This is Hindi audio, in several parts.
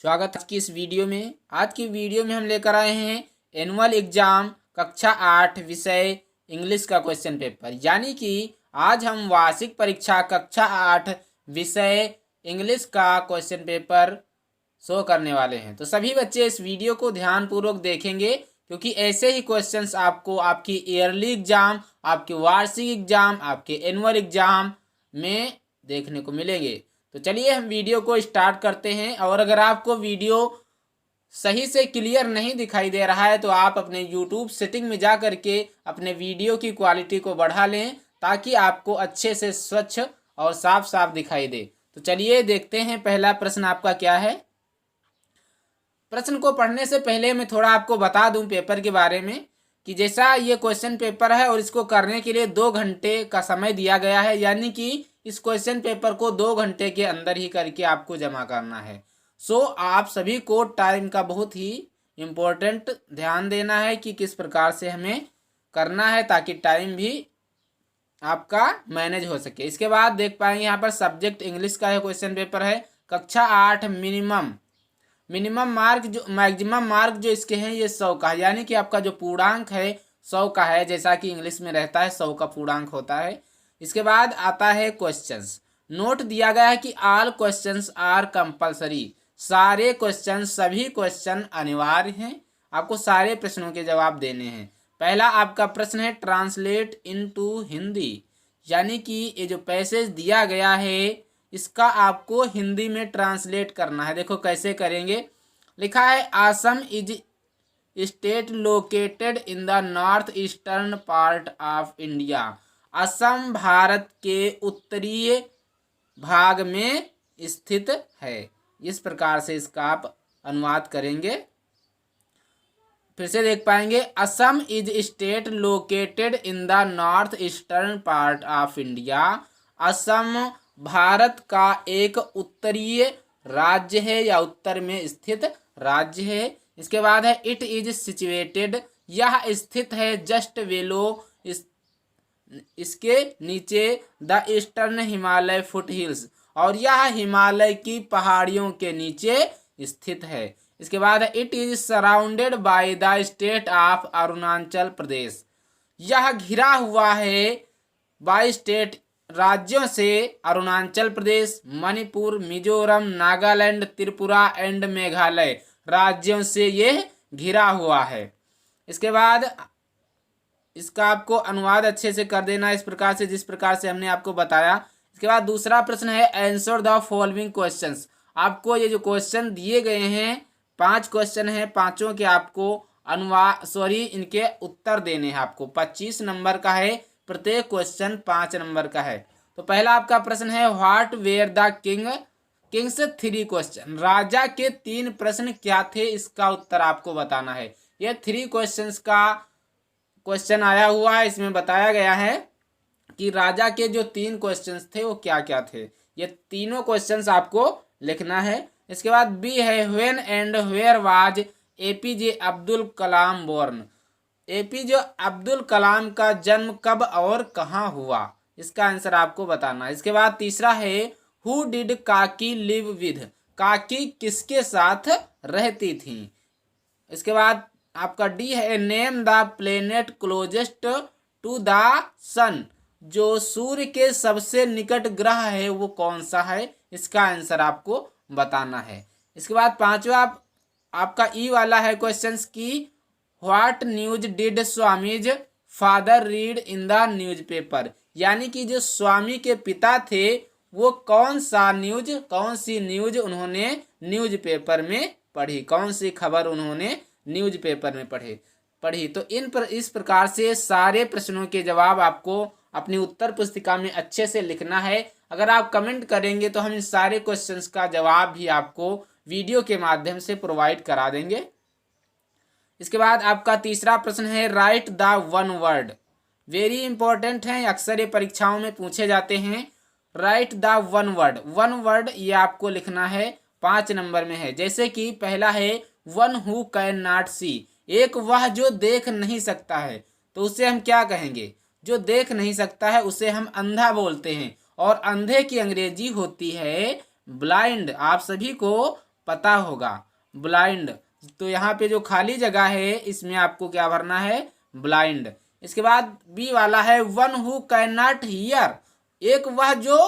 स्वागत है आज की इस वीडियो में। आज की वीडियो में हम लेकर आए हैं एनुअल एग्जाम कक्षा 8 विषय इंग्लिश का क्वेश्चन पेपर, यानी कि आज हम वार्षिक परीक्षा कक्षा 8 विषय इंग्लिश का क्वेश्चन पेपर शो करने वाले हैं। तो सभी बच्चे इस वीडियो को ध्यानपूर्वक देखेंगे, क्योंकि ऐसे ही क्वेश्चंस आपको आपकी ईयरली एग्जाम, आपके वार्षिक एग्जाम, आपके एनुअल एग्जाम में देखने को मिलेंगे। तो चलिए हम वीडियो को स्टार्ट करते हैं। और अगर आपको वीडियो सही से क्लियर नहीं दिखाई दे रहा है तो आप अपने यूट्यूब सेटिंग में जा करके अपने वीडियो की क्वालिटी को बढ़ा लें, ताकि आपको अच्छे से स्वच्छ और साफ साफ दिखाई दे। तो चलिए देखते हैं पहला प्रश्न आपका क्या है। प्रश्न को पढ़ने से पहले मैं थोड़ा आपको बता दूं पेपर के बारे में, कि जैसा ये क्वेश्चन पेपर है और इसको करने के लिए 2 घंटे का समय दिया गया है, यानी कि इस क्वेश्चन पेपर को 2 घंटे के अंदर ही करके आपको जमा करना है। सो आप सभी को टाइम का बहुत ही इम्पोर्टेंट ध्यान देना है कि किस प्रकार से हमें करना है, ताकि टाइम भी आपका मैनेज हो सके। इसके बाद देख पाएंगे यहाँ पर सब्जेक्ट इंग्लिश का है क्वेश्चन पेपर है, कक्षा 8 मिनिमम मार्क जो मैक्सिमम मार्क जो इसके हैं ये 100 का है, यानी कि आपका जो पूर्णांक है 100 का है, जैसा कि इंग्लिश में रहता है 100 का पूर्णांक होता है। इसके बाद आता है क्वेश्चंस। नोट दिया गया है कि ऑल क्वेश्चंस आर कंपलसरी, सारे क्वेश्चन सभी क्वेश्चन अनिवार्य हैं, आपको सारे प्रश्नों के जवाब देने हैं। पहला आपका प्रश्न है ट्रांसलेट इनटू हिंदी, यानी कि ये जो पैसेज दिया गया है इसका आपको हिंदी में ट्रांसलेट करना है। देखो कैसे करेंगे। लिखा है Assam is state located in the north eastern part of India. Assam Bharat के उत्तरीय भाग में स्थित है। इस प्रकार से इसका आप अनुवाद करेंगे। फिर से देख पाएंगे, Assam is state located in the north eastern part of India. Assam Bharat का एक उत्तरीय राज्य है या उत्तर में स्थित राज्य है। इसके बाद है इट इज सिचुएटेड, यह स्थित है जस्ट बेलो, इसके नीचे the eastern Himalaya foot hills, और यह हिमालय की पहाड़ियों के नीचे स्थित है। इसके बाद है it is surrounded by the state of Arunachal Pradesh, यह घिरा हुआ है बाय स्टेट राज्यों से अरुणाचल प्रदेश, मणिपुर, मिजोरम, नागालैंड, त्रिपुरा एंड मेघालय राज्यों से यह घिरा हुआ है। इसके बाद इसका आपको अनुवाद अच्छे से कर देना इस प्रकार से, जिस प्रकार से हमने आपको बताया। इसके बाद दूसरा प्रश्न है आंसर द फॉलोइंग क्वेश्चंस। आपको ये जो क्वेश्चन दिए गए हैं 5 क्वेश्चन हैं, पांचों के आपको इनके उत्तर देने हैं। आपको 25 नंबर का है, प्रत्येक क्वेश्चन 5 नंबर का है। तो पहला आपका प्रश्न है what were the kings 3 question, राजा के 3 प्रश्न क्या थे, इसका उत्तर आपको बताना है। यह 3 क्वेश्चंस का क्वेश्चन आया हुआ है। इसमें बताया गया है कि राजा के जो 3 क्वेश्चंस थे वो क्या क्या थे। ये तीनों क्वेश्चंस आपको लिखना है। इसके बाद बी है when and where was APJ Abdul Kalam born, APJ Abdul Kalam का जन्म कब और कहाँ हुआ, इसका आंसर आपको बताना है। इसके बाद तीसरा है हु डिड काकी लिव विद, काकी किसके साथ रहती थी। इसके बाद आपका डी है name the planet closest to the sun, जो सूर्य के सबसे निकट ग्रह है वो कौन सा है, इसका आंसर आपको बताना है। इसके बाद पांचवा आपका ई वाला है क्वेश्चंस की what news did Swami's father read in the newspaper, यानी कि जो स्वामी के पिता थे वो कौन सी न्यूज उन्होंने न्यूज़पेपर में पढ़ी, कौन सी खबर उन्होंने न्यूज़पेपर में पढ़ी। तो इस प्रकार से सारे प्रश्नों के जवाब आपको अपनी उत्तर पुस्तिका में अच्छे से लिखना है। अगर आप कमेंट करेंगे तो हम इन सारे क्वेश्चंस का जवाब भी आपको वीडियो के माध्यम से प्रोवाइड करा देंगे। इसके बाद आपका तीसरा प्रश्न है write the one word, very important है, अक्सर ये परीक्षाओं में पूछे जाते हैं। राइट द वन वर्ड ये आपको लिखना है, 5 नंबर में है। जैसे कि पहला है वन हु कैन नॉट सी, एक वह जो देख नहीं सकता है, तो उसे हम क्या कहेंगे, जो देख नहीं सकता है उसे हम अंधा बोलते हैं, और अंधे की अंग्रेजी होती है ब्लाइंड। आप सभी को पता होगा। ब्लाइंड, तो यहाँ पे जो खाली जगह है इसमें आपको क्या भरना है, ब्लाइंड। इसके बाद बी वाला है one who can not here, एक वह जो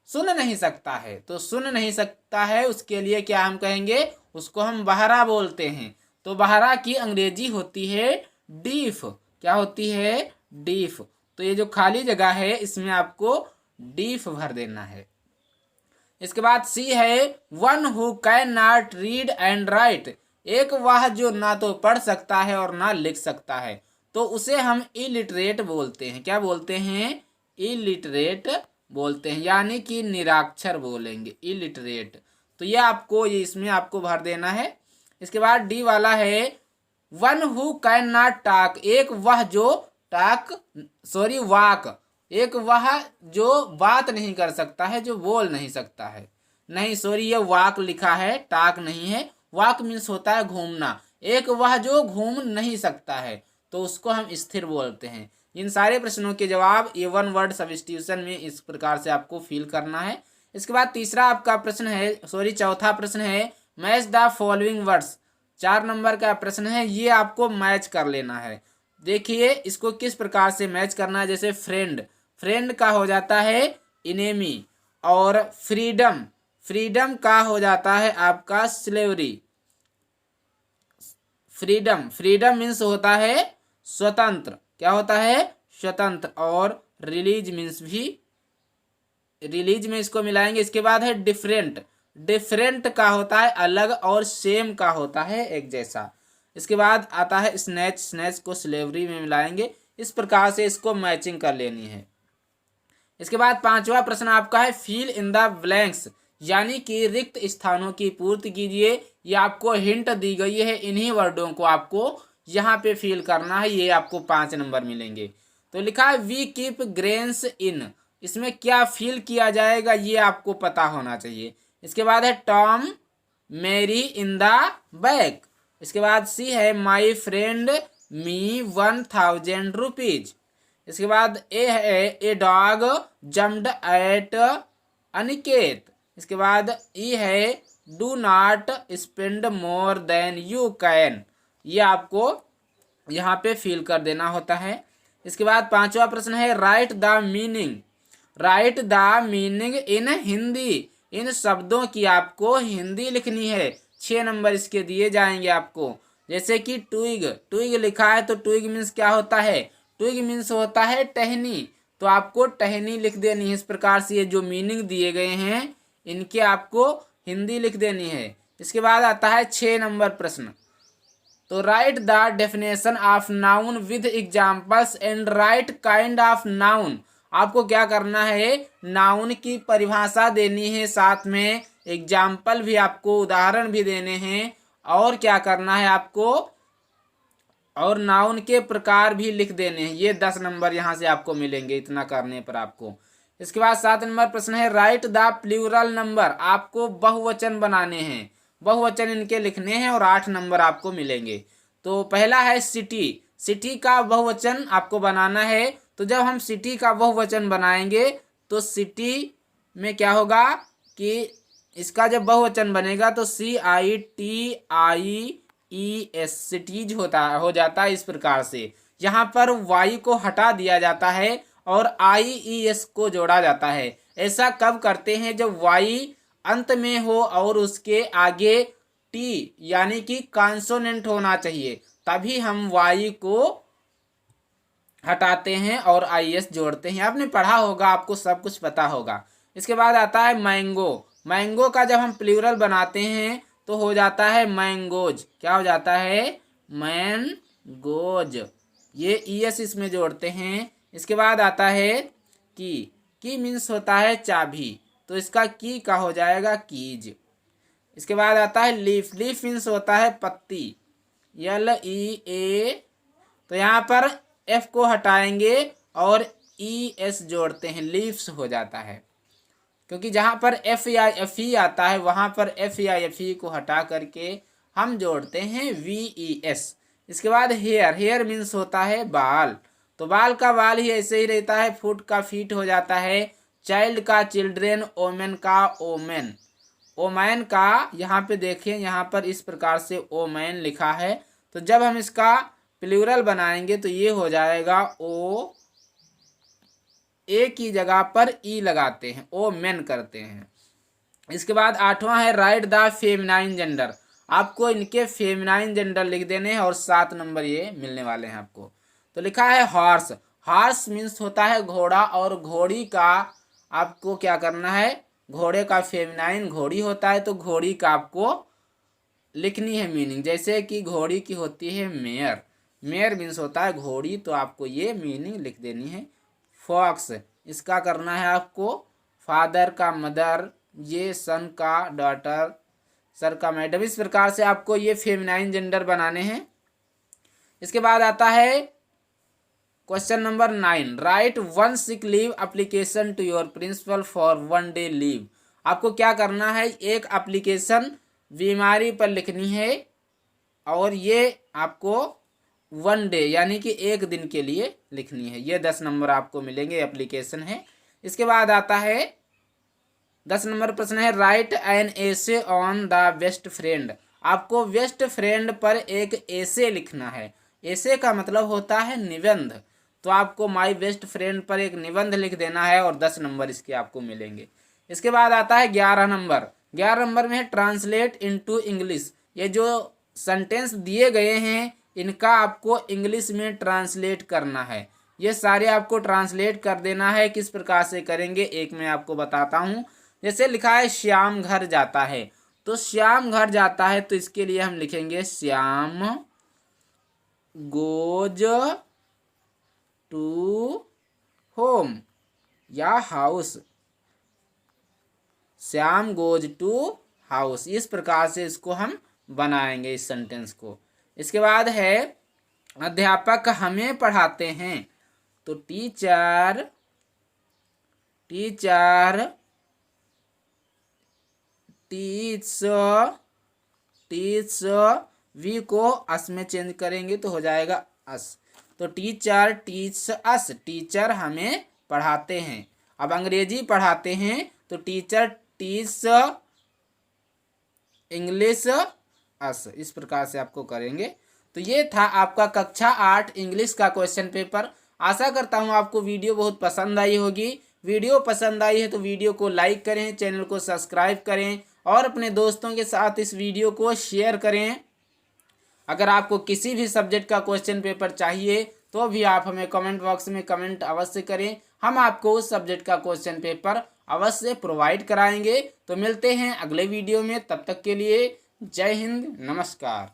सुन नहीं सकता है। तो सुन नहीं सकता है उसके लिए क्या हम कहेंगे, उसको हम बहरा बोलते हैं। तो बहरा की अंग्रेजी होती है डीफ। क्या होती है, डीफ। तो ये जो खाली जगह है इसमें आपको डीफ भर देना है। इसके बाद सी है one who can not read and right, एक वह जो ना तो पढ़ सकता है और ना लिख सकता है। तो उसे हम इलिटरेट बोलते हैं। क्या बोलते हैं, इलिटरेट बोलते हैं, यानी कि निरक्षर बोलेंगे, इलिटरेट। तो ये आपको, ये इसमें आपको भर देना है। इसके बाद डी वाला है one who can not talk, एक वह जो वाक, एक वह जो बात नहीं कर सकता है, जो बोल नहीं सकता है। नहीं सॉरी, ये वाक लिखा है, टाक नहीं है। वाक मीन्स होता है घूमना, एक वह जो घूम नहीं सकता है, तो उसको हम स्थिर बोलते हैं। इन सारे प्रश्नों के जवाब ये वन वर्ड सब्स्टिट्यूशन में इस प्रकार से आपको फिल करना है। इसके बाद तीसरा आपका प्रश्न है, चौथा प्रश्न है match the following words. 4 number का प्रश्न है, ये आपको मैच कर लेना है। देखिए इसको किस प्रकार से मैच करना है। जैसे फ्रेंड, फ्रेंड का हो जाता है इनेमी, और फ्रीडम, फ्रीडम का हो जाता है आपका स्लेवरी। फ्रीडम, फ्रीडम मीन्स होता है स्वतंत्र। क्या होता है, स्वतंत्र। और रिलीज मीन्स भी, रिलीज में इसको मिलाएंगे। इसके बाद है डिफरेंट, डिफरेंट का होता है अलग, और सेम का होता है एक जैसा। इसके बाद आता है स्नैच, स्नैच को स्लेवरी में मिलाएंगे। इस प्रकार से इसको मैचिंग कर लेनी है। इसके बाद 5वां प्रश्न आपका है फिल इन द ब्लैंक्स, यानी कि रिक्त स्थानों की पूर्ति कीजिए। ये आपको हिंट दी गई है, इन्हीं वर्डों को आपको यहाँ पे फिल करना है। ये आपको 5 नंबर मिलेंगे। तो लिखा है वी कीप ग्रेन्स इन, इसमें क्या फिल किया जाएगा ये आपको पता होना चाहिए। इसके बाद है Tom Mary in the bag. इसके बाद सी है माई फ्रेंड मी 1000 रुपीज। इसके बाद ए है a dog jumped at Aniket. इसके बाद ई है do not spend more than you can, ये आपको यहाँ पे फिल कर देना होता है। इसके बाद 5वां प्रश्न है write the meaning, write the meaning in Hindi, इन शब्दों की आपको हिंदी लिखनी है। 6 नंबर इसके दिए जाएंगे आपको। जैसे कि ट्विग, ट्विग लिखा है तो ट्विग मीन्स क्या होता है, ट्विग मीन्स होता है टहनी, तो आपको टहनी लिख देनी है। इस प्रकार से ये जो मीनिंग दिए गए हैं इनके आपको हिंदी लिख देनी है। इसके बाद आता है 6 नंबर प्रश्न, तो right the definition of noun with examples and right kind of noun. आपको क्या करना है, नाउन की परिभाषा देनी है, साथ में एग्जाम्पल भी आपको, उदाहरण भी देने हैं, और क्या करना है आपको, और नाउन के प्रकार भी लिख देने हैं। ये 10 नंबर यहाँ से आपको मिलेंगे इतना करने पर आपको। इसके बाद 7 नंबर प्रश्न है राइट द प्लूरल नंबर, आपको बहुवचन बनाने हैं, बहुवचन इनके लिखने हैं, और 8 नंबर आपको मिलेंगे। तो पहला है सिटी, सिटी का बहुवचन आपको बनाना है। तो जब हम सिटी का बहुवचन बनाएंगे तो सिटी में क्या होगा कि इसका जब बहुवचन बनेगा तो CITIES, सिटीज हो जाता है। इस प्रकार से यहाँ पर वाई को हटा दिया जाता है और IES को जोड़ा जाता है। ऐसा कब करते हैं, जब वाई अंत में हो और उसके आगे टी यानी कि कॉन्सोनेंट होना चाहिए, तभी हम वाई को हटाते हैं और IES जोड़ते हैं। आपने पढ़ा होगा, आपको सब कुछ पता होगा। इसके बाद आता है मैंगो, मैंगो का जब हम प्लूरल बनाते हैं तो हो जाता है मैंगोज। क्या हो जाता है, मैंगोज। ये ES इसमें जोड़ते हैं। इसके बाद आता है की मीन्स होता है चाबी, तो इसका की का हो जाएगा कीज। इसके बाद आता है लीफ, लीफ मीन्स होता है पत्ती, LEA। तो यहाँ पर F को हटाएंगे और ES जोड़ते हैं, लीव्स हो जाता है। क्योंकि जहाँ पर F या FE आता है वहाँ पर F या FE को हटा करके हम जोड़ते हैं VES। इसके बाद हेयर, हेयर मीन्स होता है बाल, तो बाल का बाल ही ऐसे ही रहता है। फुट का फीट हो जाता है। चाइल्ड का चिल्ड्रेन, ओमेन का ओमेन, ओमैन का यहाँ पे देखिए, यहाँ पर इस प्रकार से ओमैन लिखा है। तो जब हम इसका प्लूरल बनाएंगे तो ये हो जाएगा ओ, ए की जगह पर ई लगाते हैं, ओ मेन करते हैं। इसके बाद 8वां है राइट द फेमिनाइन जेंडर। आपको इनके फेमिनाइन जेंडर लिख देने हैं और 7 नंबर ये मिलने वाले हैं आपको। तो लिखा है हॉर्स। हॉर्स मीन्स होता है घोड़ा, और घोड़ी का आपको क्या करना है, घोड़े का फेमिनाइन घोड़ी होता है, तो घोड़ी का आपको लिखनी है मीनिंग। जैसे कि घोड़ी की होती है मेयर, मेयर मीन्स होता है घोड़ी, तो आपको ये मीनिंग लिख देनी है। फॉक्स, इसका करना है आपको फादर का मदर, ये सन का डॉटर, सर का मैडम। इस प्रकार से आपको ये फेमिनाइन जेंडर बनाने हैं। इसके बाद आता है question number 9, write 1 sick leave application to your principal for 1 day leave. आपको क्या करना है, एक एप्लीकेशन बीमारी पर लिखनी है, और ये आपको 1 डे यानी कि 1 दिन के लिए लिखनी है। ये 10 नंबर आपको मिलेंगे, एप्लीकेशन है। इसके बाद आता है 10 नंबर प्रश्न है right an essay on the best friend. आपको बेस्ट फ्रेंड पर एक एसे लिखना है। एसे का मतलब होता है निबंध, तो आपको माय बेस्ट फ्रेंड पर एक निबंध लिख देना है, और 10 नंबर इसके आपको मिलेंगे। इसके बाद आता है 11 नंबर। 11 नंबर में है ट्रांसलेट इनटू इंग्लिश। ये जो सेंटेंस दिए गए हैं इनका आपको इंग्लिश में ट्रांसलेट करना है। ये सारे आपको ट्रांसलेट कर देना है। किस प्रकार से करेंगे एक मैं आपको बताता हूँ। जैसे लिखा है श्याम घर जाता है, तो श्याम घर जाता है, तो इसके लिए हम लिखेंगे श्याम गोज टू होम या house, Shyam goes to house. इस प्रकार से इसको हम बनाएंगे इस सेंटेंस को। इसके बाद है अध्यापक हमें पढ़ाते हैं, तो टीचर टीच वी को अस में चेंज करेंगे तो हो जाएगा अस। तो टीचर टीच अस, टीचर हमें पढ़ाते हैं। अब अंग्रेजी पढ़ाते हैं तो टीचर टीच इंग्लिश अस। इस प्रकार से आपको करेंगे। तो ये था आपका कक्षा 8 इंग्लिश का क्वेश्चन पेपर। आशा करता हूँ आपको वीडियो बहुत पसंद आई होगी। वीडियो पसंद आई है तो वीडियो को लाइक करें, चैनल को सब्सक्राइब करें, और अपने दोस्तों के साथ इस वीडियो को शेयर करें। अगर आपको किसी भी सब्जेक्ट का क्वेश्चन पेपर चाहिए तो भी आप हमें कमेंट बॉक्स में कमेंट अवश्य करें, हम आपको उस सब्जेक्ट का क्वेश्चन पेपर अवश्य प्रोवाइड कराएंगे। तो मिलते हैं अगले वीडियो में, तब तक के लिए जय हिंद, नमस्कार।